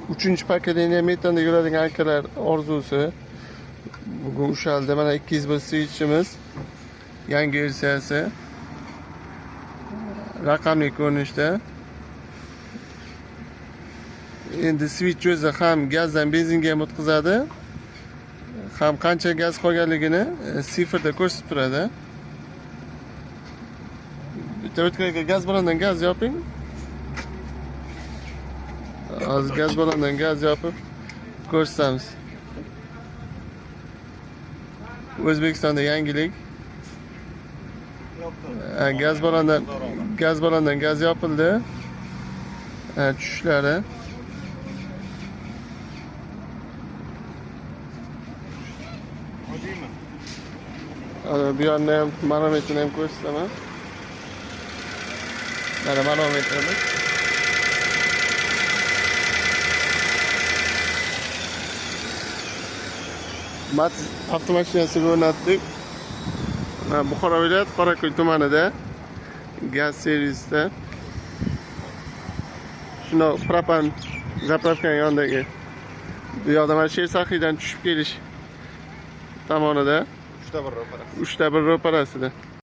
3-chi pokoleniya metanda yuradigan akalar orzusi bugun ushaldi. Mana 201 switchimiz yangi versiyasi. Raqamli ko'rinishda. Endi switch o'zi ham gazdan benzinga ham o'tkazadi, ham qancha gaz qolganligini siferda ko'rsatib turadi. Bitta o'tkaga gaz balondan gaz yoping. Hozir gaz balondan gaz yopib ko'rsatamiz. O'zbekistonda yangilik. Gaz balondan gaz yopildi. Tushishlari. Bu yerda ham manometrini ham ko'rsataman. Mana manometrimiz. Matiz avtomashinasiga o'rnatdik. Buxoro viloyati Qorako'l tumanida gaz servisida. Shuna propan zapravka yonidagi. Bu yoqda mana Shersahiydan tushib kelish tomonida 3ta bir ro'parasida.